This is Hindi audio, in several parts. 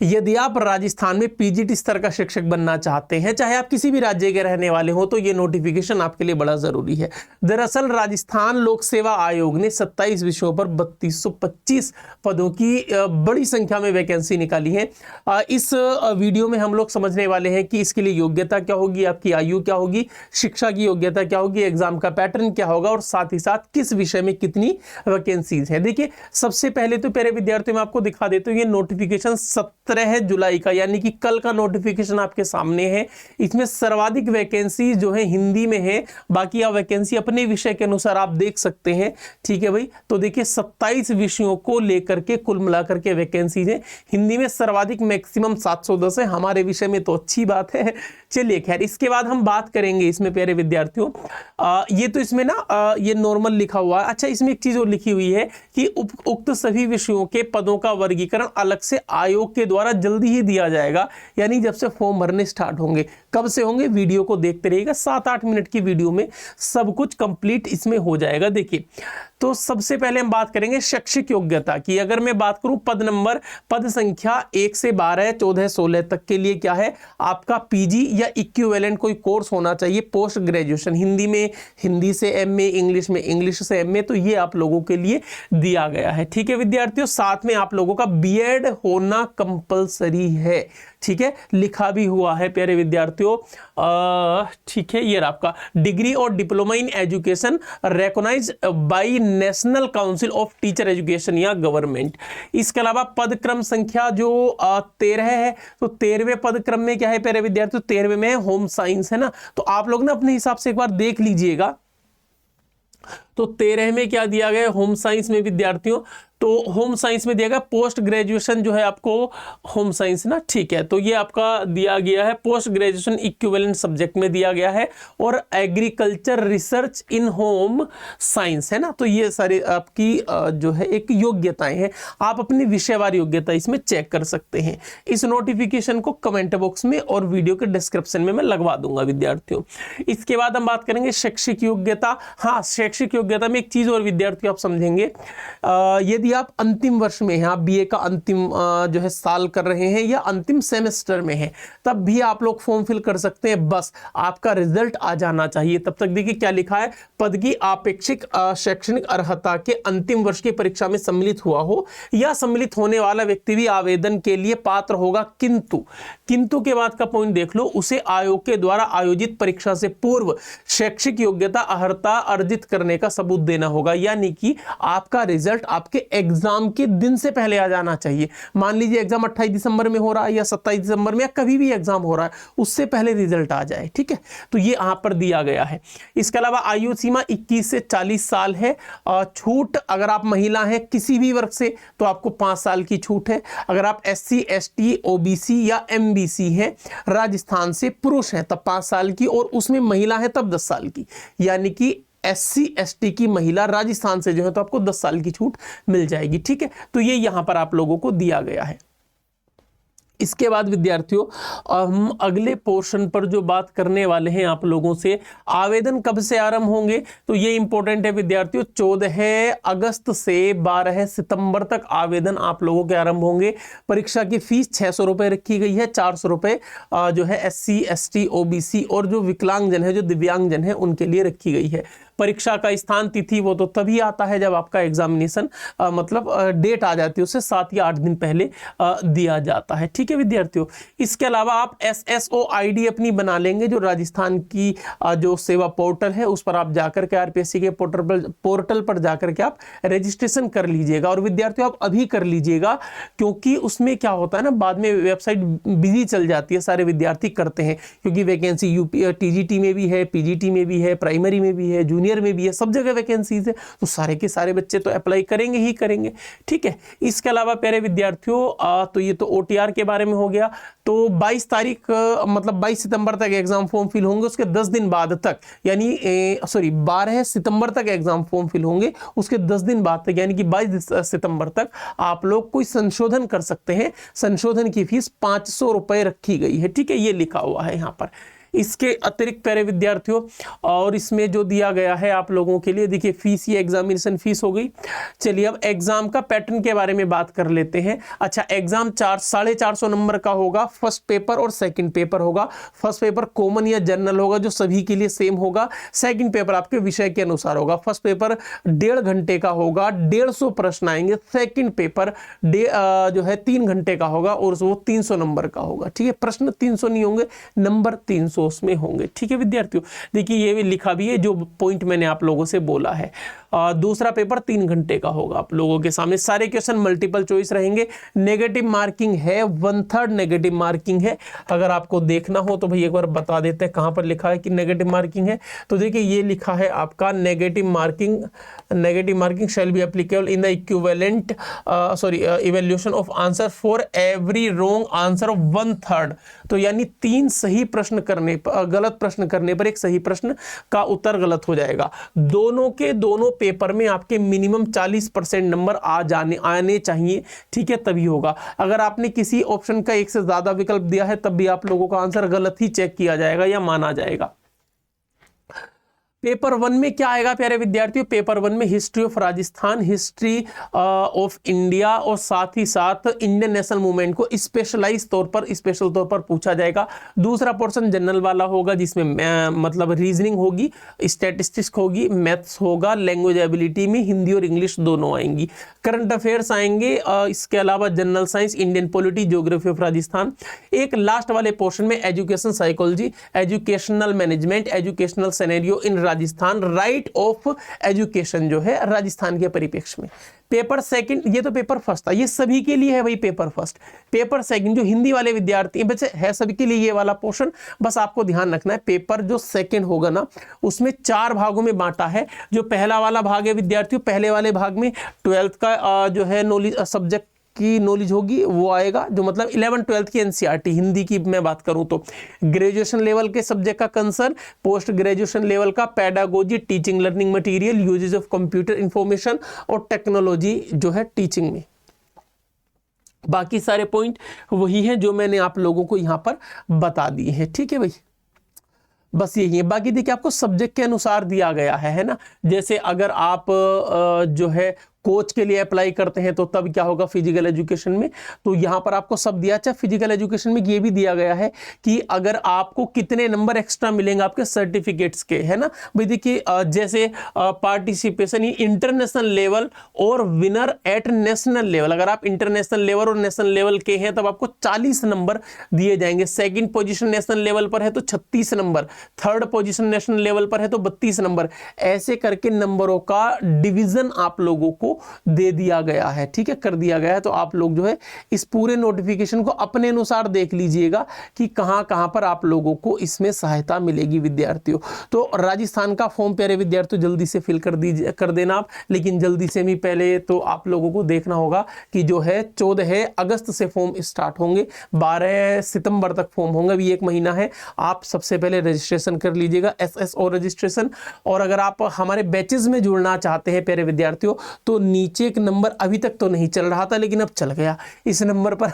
यदि आप राजस्थान में पीजीटी स्तर का शिक्षक बनना चाहते हैं, चाहे आप किसी भी राज्य के रहने वाले हो, तो ये नोटिफिकेशन आपके लिए बड़ा जरूरी है। दरअसल राजस्थान लोक सेवा आयोग ने 27 विषयों पर 3225 पदों की बड़ी संख्या में वैकेंसी निकाली है। इस वीडियो में हम लोग समझने वाले हैं कि इसके लिए योग्यता क्या होगी, आपकी आयु क्या होगी, शिक्षा की योग्यता क्या होगी, एग्जाम का पैटर्न क्या होगा और साथ ही साथ किस विषय में कितनी वैकेंसीज हैं। देखिए, सबसे पहले तो प्यारे विद्यार्थियों मैं आपको दिखा देता हूं, ये नोटिफिकेशन 17 जुलाई का यानी कि कल का नोटिफिकेशन आपके सामने है। इसमें सर्वाधिक वैकेंसी जो है हिंदी में है, बाकी आप वैकेंसी अपने विषय के अनुसार आप देख सकते हैं। ठीक है भाई, तो देखिए 27 विषयों को लेकर के कुल मिलाकर के वैकेंसीज है। हिंदी में सर्वाधिक मैक्सिमम 710 है, हमारे विषय में तो अच्छी बात है। चलिए खैर, इसके बाद हम बात करेंगे इसमें प्यारे विद्यार्थियों, ये तो इसमें ना ये नॉर्मल लिखा हुआ है। अच्छा, इसमें एक चीज और लिखी हुई है कि उक्त सभी विषयों के पदों का वर्गीकरण अलग से आयोग के द्वारा जल्दी ही दिया जाएगा, यानी जब से फॉर्म भरने स्टार्ट होंगे। कब से होंगे, वीडियो को देखते रहिएगा, 7-8 मिनट की वीडियो में सब कुछ कंप्लीट इसमें हो जाएगा। देखिए, तो सबसे पहले हम बात करेंगे शैक्षिक योग्यता की। अगर मैं बात करूं पद संख्या 1 से 12, 14, 16 तक के लिए क्या है, आपका पीजी या इक्विवेलेंट कोई कोर्स होना चाहिए। पोस्ट ग्रेजुएशन हिंदी में हिंदी से एमए, इंग्लिश में इंग्लिश से एमए, तो ये आप लोगों के लिए दिया गया है। ठीक है विद्यार्थियों, साथ में आप लोगों का बीएड होना कंपलसरी है। ठीक है, लिखा भी हुआ है प्यारे विद्यार्थियों। ठीक है, ये आपका डिग्री और diploma in education recognized by national council of teacher education या गवर्नमेंट। इसके अलावा पद क्रम संख्या जो 13 है, तो 13वें पद क्रम में क्या है प्यारे विद्यार्थियों, 13वें में होम साइंस है ना। तो आप लोग ना अपने हिसाब से एक बार देख लीजिएगा, तो 13 में क्या दिया गया होम साइंस में विद्यार्थियों, तो होम साइंस में दिया गया पोस्ट ग्रेजुएशन जो है आपको होम साइंस ना। ठीक है, तो ये आपका दिया गया है पोस्ट ग्रेजुएशन इक्विवेलेंट सब्जेक्ट में दिया गया है, और एग्रीकल्चर रिसर्च इन होम साइंस है ना। तो ये सारे आपकी जो है एक योग्यताएं हैं, आप अपनी विषयवार योग्यता इसमें चेक कर सकते हैं। इस नोटिफिकेशन को कमेंट बॉक्स में और वीडियो के डिस्क्रिप्शन में मैं लगवा दूंगा विद्यार्थियों। इसके बाद हम बात करेंगे शैक्षिक योग्यता। हाँ, शैक्षिक योग्यता में एक चीज और विद्यार्थियों आप समझेंगे, यदि आप अंतिम वर्ष में हैं, आप बीए का अंतिम जो है साल कर रहे हैं या अंतिम सेमेस्टर में हैं, तब भी आप लोग फॉर्म फिल कर सकते हैं। बस आपका रिजल्ट आ जाना चाहिए तब तक। देखिए क्या लिखा है, पद की अपेक्षित शैक्षणिक अर्हता के अंतिम वर्ष की परीक्षा में सम्मिलित हुआ हो या सम्मिलित होने वाला व्यक्ति भी आवेदन के लिए पात्र होगा, किंतु के बाद का पॉइंट देख लो, उसे आयोग के द्वारा आयोजित परीक्षा से पूर्व शैक्षिक योग्यता अर्हता अर्जित करने का सबूत देना होगा। यानी कि आपका रिजल्ट आपके एग्जाम के दिन से पहले आ जाना चाहिए। मान लीजिए एग्जाम 28 दिसंबर में हो रहा है या 27 दिसंबर में या कभी भी एग्जाम हो रहा है, उससे पहले रिजल्ट आ जाए। ठीक है, तो ये यहां पर दिया गया है। इसके अलावा आयु सीमा 21 से 40 साल है। छूट, अगर आप महिला हैं किसी भी वर्ग से तो आपको 5 साल की छूट है। अगर आप SC, ST, OBC या MBC हैं, राजस्थान से पुरुष हैं तब 5 साल की, और उसमें महिला है तब 10 साल की। यानी कि SC, ST की महिला राजस्थान से जो है तो आपको 10 साल की छूट मिल जाएगी। ठीक है, तो ये यहां पर आप लोगों को दिया गया है। इसके बाद विद्यार्थियों हम अगले पोर्शन पर जो बात करने वाले हैं आप लोगों से, आवेदन कब से आरंभ होंगे, तो ये इंपॉर्टेंट है विद्यार्थियों। 14 अगस्त से 12 सितंबर तक आवेदन आप लोगों के आरंभ होंगे। परीक्षा की फीस 600 रुपए रखी गई है, 400 रुपए जो है SC, ST, OBC और जो विकलांगजन है, जो दिव्यांगजन है, उनके लिए रखी गई है। परीक्षा का स्थान, तिथि वो तो तभी आता है जब आपका एग्जामिनेशन मतलब डेट आ जाती है, उससे 7 या 8 दिन पहले दिया जाता है। ठीक है विद्यार्थियों, इसके अलावा आप SSO ID अपनी बना लेंगे, जो राजस्थान की जो सेवा पोर्टल है उस पर आप जाकर के RPSC के पोर्टल पर जाकर के आप रजिस्ट्रेशन कर लीजिएगा। और विद्यार्थियों आप अभी कर लीजिएगा, क्योंकि उसमें क्या होता है ना, बाद में वेबसाइट बिजी चल जाती है, सारे विद्यार्थी करते हैं, क्योंकि वैकेंसी TGT में भी है, PGT में भी है, प्राइमरी में भी है, जूनियर में भी है, सब जगह वैकेंसीज है, तो सारे के सारे बच्चे तो अप्लाई करेंगे ही करेंगे। ठीक है, इसके अलावा प्यारे विद्यार्थियों तो ये तो OTR के बारे में हो गया। तो 22 तारीख मतलब 22 सितंबर तक एग्जाम फॉर्म फिल होंगे, उसके 10 दिन बाद तक, यानी 12 सितंबर तक एग्जाम फॉर्म फिल होंगे, उसके 10 दिन बाद तक यानी कि 22 सितंबर तक आप लोग कोई संशोधन कर सकते हैं। संशोधन की फीस 500 रुपए रखी गई है। ठीक है, ये लिखा हुआ है यहाँ पर। इसके अतिरिक्त प्यारे विद्यार्थियों और इसमें जो दिया गया है आप लोगों के लिए, देखिए फीस, ये एग्जामिनेशन फीस हो गई। चलिए अब एग्जाम का पैटर्न के बारे में बात कर लेते हैं। अच्छा, एग्जाम 450 नंबर का होगा, फर्स्ट पेपर और सेकंड पेपर होगा। फर्स्ट पेपर कॉमन या जनरल होगा जो सभी के लिए सेम होगा। सेकंड पेपर आपके विषय के अनुसार होगा। फर्स्ट पेपर 1.5 घंटे का होगा, 150 प्रश्न आएंगे। सेकंड पेपर जो है 3 घंटे का होगा और वो 300 नंबर का होगा। ठीक है, प्रश्न 300 नहीं होंगे, नंबर 300 उसमें होंगे। ठीक है विद्यार्थियों, देखिए ये भी लिखा भी है जो पॉइंट मैंने आप लोगों से बोला है। दूसरा पेपर 3 घंटे का होगा। आप लोगों के सामने सारे क्वेश्चन मल्टीपल चॉइस रहेंगे। नेगेटिव मार्किंग है, 1/3 नेगेटिव मार्किंग है। अगर आपको देखना हो तो भाई एक बार बता देते हैं कहां पर लिखा है कि नेगेटिव मार्किंग है। तो देखिए ये लिखा है आपका negative marking shall be applicable in the equivalent evaluation of answer for every wrong answer of 1/3। तो यानी 3 सही प्रश्न करने पर, गलत प्रश्न करने पर एक सही प्रश्न का उत्तर गलत हो जाएगा। दोनों पेपर में आपके मिनिमम 40% नंबर आने चाहिए। ठीक है, तभी होगा। अगर आपने किसी ऑप्शन का एक से ज्यादा विकल्प दिया है तब भी आप लोगों का आंसर गलत ही चेक किया जाएगा या माना जाएगा। पेपर 1 में क्या आएगा प्यारे विद्यार्थियों? पेपर 1 में history of Rajasthan, history of India और साथ ही साथ इंडियन नेशनल मूवमेंट को स्पेशल तौर पर पूछा जाएगा। दूसरा पोर्शन जनरल वाला होगा जिसमें मतलब रीजनिंग होगी, स्टैटिस्टिक्स होगी, मैथ्स होगा, लैंग्वेज एबिलिटी में हिंदी और इंग्लिश दोनों आएंगी। करंट अफेयर्स आएंगे, इसके अलावा general science, Indian polity, geography of Rajasthan. एक लास्ट वाले पोर्शन में education psychology, educational management, educational scenario in Rajasthan, right of education जो है राजस्थान के परिप्रेक्ष्य में। पेपर सेकंड, ये तो पेपर फर्स्ट था, ये सभी के लिए है भाई पेपर फर्स्ट। पेपर सेकंड जो हिंदी वाले विद्यार्थी बच्चे है सभी के लिए ये वाला पोर्शन। बस आपको ध्यान रखना है पेपर जो सेकंड होगा ना उसमें 4 भागों में बांटा है। जो पहला वाला भाग है विद्यार्थियों, पहले वाले भाग में 12th का जो है नॉलेज सब्जेक्ट की नॉलेज होगी वो आएगा, जो मतलब 11-12 की एनसीईआरटी हिंदी की मैं बात करूं तो। ग्रेजुएशन लेवल के सब्जेक्ट का कंसर्न, पोस्ट ग्रेजुएशन लेवल का pedagogy, teaching learning material, uses of computer information और टेक्नोलॉजी जो है टीचिंग में। बाकी सारे पॉइंट वही हैं जो मैंने आप लोगों को यहां पर बता दिए हैं। ठीक है भाई, बस यही है। बाकी देखिए आपको सब्जेक्ट के अनुसार दिया गया है ना। जैसे अगर आप जो है कोच के लिए अप्लाई करते हैं तो तब क्या होगा फिजिकल एजुकेशन में, तो यहां पर आपको सब दिया। अच्छा, फिजिकल एजुकेशन में ये भी दिया गया है कि अगर आपको कितने नंबर एक्स्ट्रा मिलेंगे आपके सर्टिफिकेट्स के, है ना भाई। देखिए जैसे पार्टिसिपेशन इंटरनेशनल लेवल और विनर एट नेशनल लेवल, अगर आप इंटरनेशनल लेवल और नेशनल लेवल के हैं तब आपको 40 नंबर दिए जाएंगे। सेकंड पोजीशन नेशनल लेवल पर है तो 36 number, third position national level पर है तो 32 नंबर। ऐसे करके नंबरों का डिवीजन आप लोगों को दे दिया गया है। ठीक है, कर दिया गया है। तो आप लोग जो है इस पूरे नोटिफिकेशन को अपने अनुसार देख लीजिएगा कि कहां कहां पर आप लोगों को इसमें सहायता मिलेगी विद्यार्थियों। तो राजस्थान का फॉर्म प्यारे विद्यार्थियों जल्दी से फिल कर देना आप, लेकिन जल्दी से भी पहले तो आप लोगों को देखना होगा कि जो है 14 अगस्त से फॉर्म स्टार्ट होंगे, 12 सितंबर तक फॉर्म होंगे, अभी 1 महीना है। आप सबसे पहले रजिस्ट्रेशन कर लीजिएगा, SSO रजिस्ट्रेशन। और अगर आप हमारे बैचेज में जुड़ना चाहते हैं प्यारे विद्यार्थियों तो नीचे एक नंबर अभी तक तो नहीं चल रहा था लेकिन अब चल गया, इस नंबर पर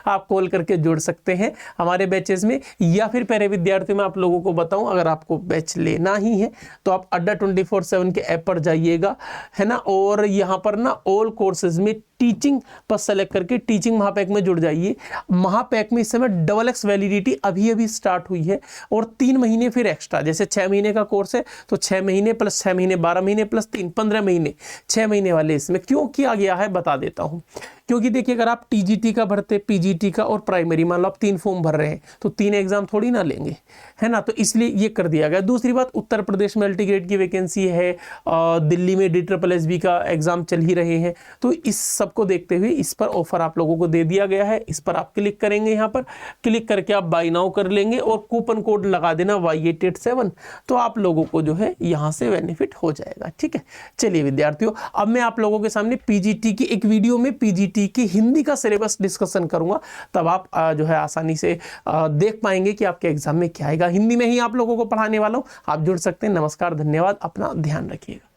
आप कॉल करके जुड़ सकते हैं हमारे बैचेस में। या फिर प्यारे विद्यार्थियों मैं आप लोगों को बताऊं, अगर आपको बैच लेना ही है तो आप अड्डा 24/7 के ऐप पर जाइएगा, है ना। और यहाँ पर ना ऑल कोर्सेज में टीचिंग पर सेलेक्ट करके टीचिंग महापैक में जुड़ जाइए। महापैक में इस समय XX वैलिडिटी अभी अभी स्टार्ट हुई है और 3 महीने फिर एक्स्ट्रा। जैसे 6 महीने का कोर्स है तो 6 महीने प्लस 6 महीने 12 महीने प्लस 3 15 महीने, 6 महीने वाले इसमें क्यों किया गया है बता देता हूं। क्योंकि देखिए अगर आप TGT का भरते, PGT का और प्राइमरी, मान लो आप 3 फॉर्म भर रहे हैं तो 3 एग्जाम थोड़ी ना लेंगे, है ना। तो इसलिए ये कर दिया गया। दूसरी बात, उत्तर प्रदेश में अल्टीग्रेड की वैकेंसी है, दिल्ली में DSSB का एग्जाम चल ही रहे हैं। तो इस सबको देखते हुए इस पर ऑफर आप लोगों को दे दिया गया है। इस पर आप क्लिक करेंगे, यहाँ पर क्लिक करके आप बाय नाउ कर लेंगे और कूपन कोड लगा देना Y887, तो आप लोगों को जो है यहाँ से बेनिफिट हो जाएगा। ठीक है, चलिए विद्यार्थियों अब मैं आप लोगों के सामने PGT की एक वीडियो में PGT की हिंदी का सिलेबस डिस्कशन करूंगा, तब आप जो है आसानी से देख पाएंगे कि आपके एग्जाम में क्या आएगा। हिंदी में ही आप लोगों को पढ़ाने वाला हूं, आप जुड़ सकते हैं। नमस्कार, धन्यवाद, अपना ध्यान रखिएगा।